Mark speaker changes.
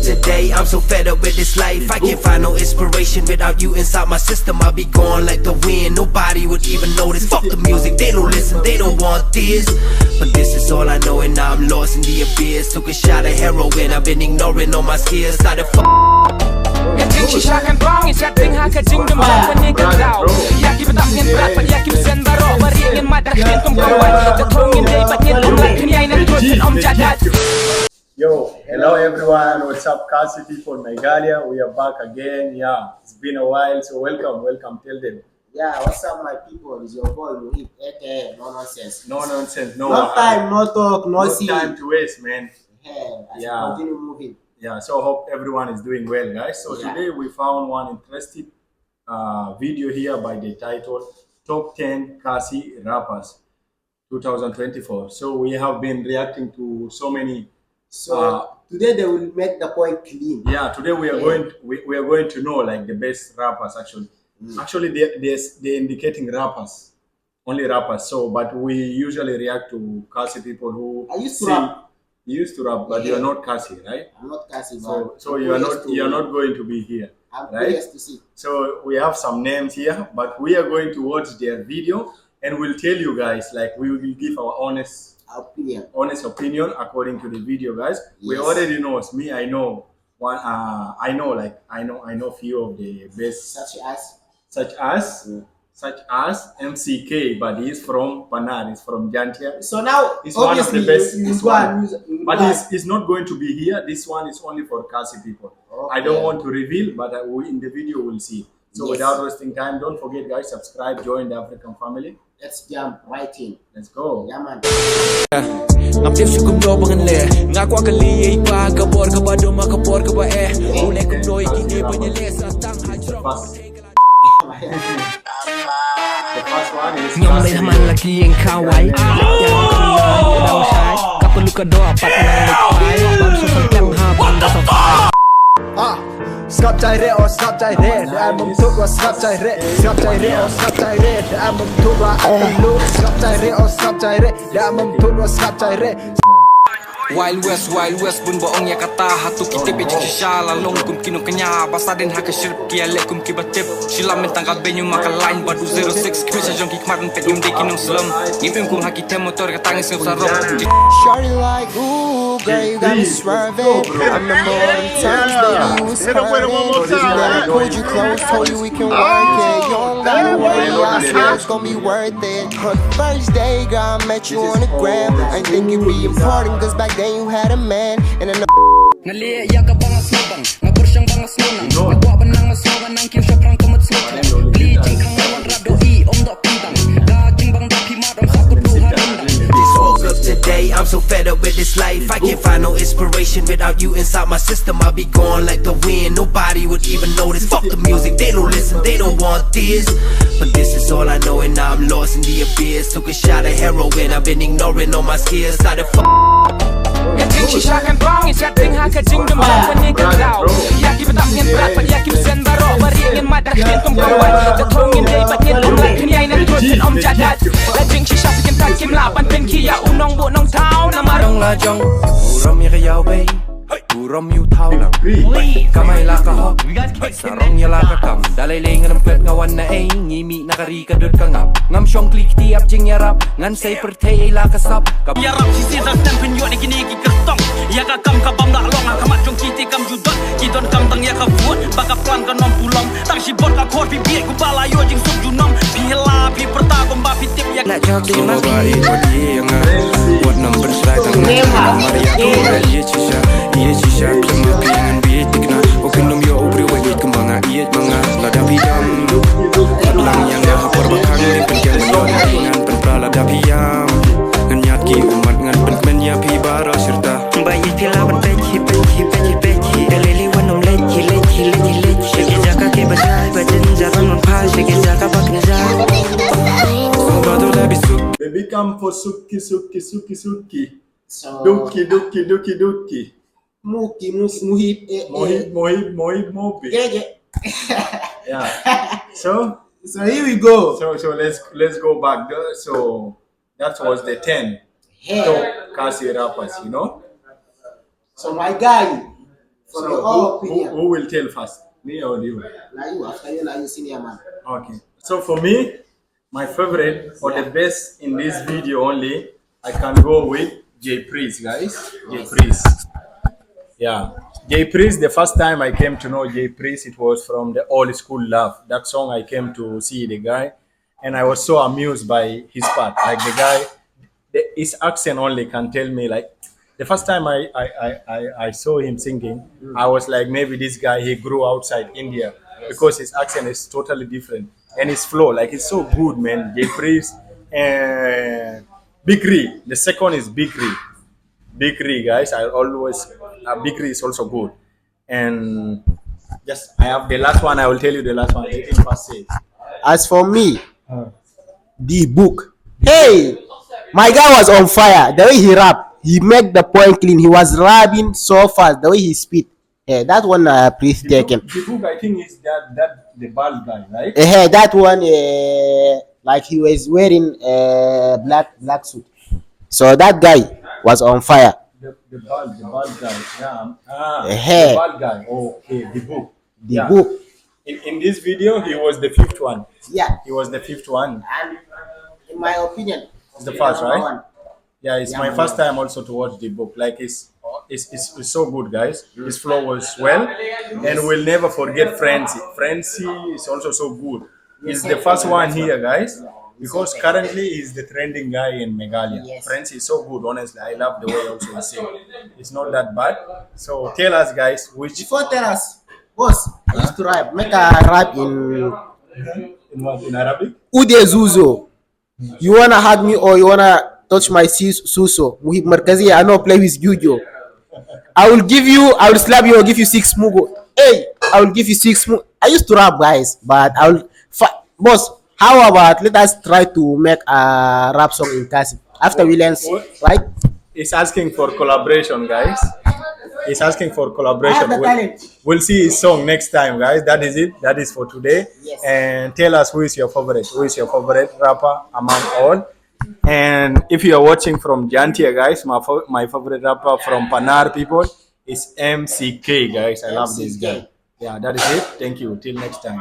Speaker 1: today, I'm so fed up with this life. I can't find no inspiration without you inside my system. I'll be gone like the wind, nobody would even notice. Fuck the music, they don't listen, they don't want this. But this is all I know and now I'm lost in the abyss. Took a shot of heroin, I've been ignoring all my skills. Started
Speaker 2: Kyntien Ksiar kan bang setting haka jing dem ban ni kan dau ya ki betam ngin berat pan ya ki sen baro bari ngin madak ngin kom kawan the thong ngin dei bat ngin om lak ni ai nan tu sen om jadat.
Speaker 3: Yo, hello everyone, what's up Khasi people, Meghalaya, we are back again. Yeah, it's been a while, so welcome, tell them.
Speaker 2: Yeah, what's up my people, it's your boy Muhib, aka No Nonsense.
Speaker 3: No nonsense, no
Speaker 2: time, no talk, no see.
Speaker 3: time to waste, man.
Speaker 2: Yeah, continue moving.
Speaker 3: Yeah, so hope everyone is doing well, guys. So today we found one interesting video here by the title Top 10 Khasi Rappers 2024. So we have been reacting to so many.
Speaker 2: So today they will make the point clean.
Speaker 3: Yeah, today we are going to know like the best rappers actually. Actually, they're indicating rappers, only rappers. So, but we usually react to Khasi people who You used to rap, but you are not Khasi, right?
Speaker 2: I'm not Khasi,
Speaker 3: so you are not going to be here,
Speaker 2: I'm
Speaker 3: right?
Speaker 2: curious to see.
Speaker 3: So we have some names here, but we are going to watch their video and we'll tell you guys, like we will give our honest opinion according to the video, guys. Yes. We already know me. I know one. I know few of the best, such as MCK, but he's from Panan, he's from Jantia.
Speaker 2: So now,
Speaker 3: he's one of the best. But he's not going to be here. This one is only for Khasi people. Okay. I don't want to reveal, but in the video we'll see. So without wasting time, don't forget, guys, subscribe, join the African family.
Speaker 2: Let's jump right in.
Speaker 3: Let's go.
Speaker 2: Yeah, man.
Speaker 1: I'm just kum do bangan le ngakwa kali ai pa kabor ka ba do ma kabor ka ba ule kum do iki ni panyele sa tang hajro.
Speaker 3: The first one is
Speaker 1: Nyong may naman lagi ang kaway. Yang kailangan daw siya. Kapalo ka do apat na likpay. Bamso sa tiyang habang nasa fire.
Speaker 4: Skap chai re or skap chai re, I'm a tuba skap chai re, skap chai re or skap chai re, I'm a tuba atalu, skap chai re or skap chai re, I'm a tuba skap chai re.
Speaker 5: Wild West bun boong ya kata hatu kita bejik shala long kum kinu kenya basa den haka shirp kia le kum kibatip shilam mentang ka benyu maka line badu 06 kwisa jong kikmaran pet yum de kinum slum ngipim kum haki tem motor ka tangis ngam sarok
Speaker 6: Shorty like ooh girl you got me swerving I remember all them times baby you was hurting Then I pulled you close told you we can work it You don't gotta worry I swear it's gonna be worth it But first day girl I met you on the gram I think it'd be important cause back then you had a man and I know
Speaker 5: Ngali ya ka bangas nabang ngabur siyang bangas nunang nagwa ba nang masnungan nang kiyo siya prang kumot smutang bleaching kang nawan rap do I om do pintang gaging bang do pimadong sa kutluhan
Speaker 1: Woke up today, I'm so fed up with this life. I can't find no inspiration without you inside my system. I'll be gone like the wind, nobody would even notice. Fuck the music, they don't listen, they don't want this. But this is all I know and now I'm lost in the abyss. Took a shot of heroin, I've been ignoring all my skills. Started
Speaker 5: Kyntien Ksiar kan bang setting haka jing dem ban ni kan dau ya ki betam ngin berat pan ya ki sen baro bari ngin madak ngin kom kawan the thong ngin dei bat ngin om lak ni ai nan tu sen om jadat Kyntien Ksiar sikin tak kim la ban pen kia unong bu nong tau na marong la jong urom ya yau bei urom yu thau lang kamay la ka hok sarong ya la ka kam dalay lengan pet ngawan na ai ngimi nakari ka dot ka ngap ngam syong klik tiap jing yarap ngan say pertay la ka sap yarap sisi sa stem pin yo ni kini ki kertong ya ka kam ka bam la long kamat jong kiti kam judot ki don kam tang ya ka food baka plan ka nom pulong tang si bot ka khor pi biet ku bala yo jing sub junom pi la pi perta kom ba pi tip ya la jog di mas bari body yang buat number slide tang maria ko ye chisha klima pingan biet tikna o kinum yo ubri wa wit kembanga iet manga lada bidam lang yang ya hapor bakang ni penjang yo dengan penprala da piam nganyat ki umat ngan penmen ya pi bara serta bayi pila ban pechi dalili wanom lechi jaka ke basai bajen jaran non pa jaka baknya
Speaker 3: Baby come for suki.
Speaker 2: So
Speaker 3: Duki.
Speaker 2: Muhib
Speaker 3: Mopi.
Speaker 2: Yeah.
Speaker 3: So
Speaker 2: here we go.
Speaker 3: So let's go back there. So that was the 10 top Khasi rappers, you know.
Speaker 2: So my guy
Speaker 3: So who will tell first? Me or you?
Speaker 6: After you senior man.
Speaker 3: Okay. So for me, my favorite or the best in this video only, I can go with J Priest, guys. J Priest. Yeah. J Priest, the first time I came to know J Priest, it was from the Old School Love. That song I came to see the guy, and I was so amused by his part. Like the guy, his accent only can tell me like the first time I saw him singing, I was like maybe this guy he grew outside India because his accent is totally different and his flow like it's so good, man. J Priest and Big Ree. The second is Big Ree. Big Ree, guys. I always Big Ree is also good. And just I have the last one. I will tell you the last one. Let him first say.
Speaker 6: As for me, D-bok. Hey, my guy was on fire. The way he rap, he made the point clean. He was rapping so fast. The way he spit, that one breathtaking.
Speaker 3: The book I think is that the bald guy, right?
Speaker 6: That one, like he was wearing a black suit. So that guy was on fire.
Speaker 3: The bald guy. Yeah.
Speaker 6: Hey.
Speaker 3: The bald guy. Okay, the book.
Speaker 6: D-bok.
Speaker 3: In this video, he was the fifth one.
Speaker 6: Yeah.
Speaker 3: He was the fifth one.
Speaker 6: And in my opinion,
Speaker 3: It's the first, right?
Speaker 6: one.
Speaker 3: Yeah, it's my first time also to watch the book. Like it's so good, guys. His flow was well, and we'll never forget Francie. Francie is also so good. He's the first one here, guys, because currently he's the trending guy in Meghalaya.
Speaker 6: Yes.
Speaker 3: Francie is so good, honestly. I love the way also he sing. It's not that bad. So tell us, guys, which
Speaker 6: Before tell us, boss, I used to rap. Make a rap in
Speaker 3: in Arabic.
Speaker 6: Ude Zuzo. You wanna hug me or you wanna touch my suso? Muhib Markazi, I know play with Jujo. I will slap you or give you 6 mugo. Hey, I will give you 6 mugo. I used to rap, guys, but I will. Boss, how about let us try to make a rap song in Khasi after we learn, right?
Speaker 3: He's asking for collaboration, guys. He's asking for collaboration. We'll see his song next time, guys. That is it. That is for today.
Speaker 6: Yes.
Speaker 3: And tell us who is your favorite. Who is your favorite rapper among all? And if you are watching from Jantia, guys, my favorite rapper from Panar people is MCK, guys. I love this guy. Yeah, that is it. Thank you. Till next time.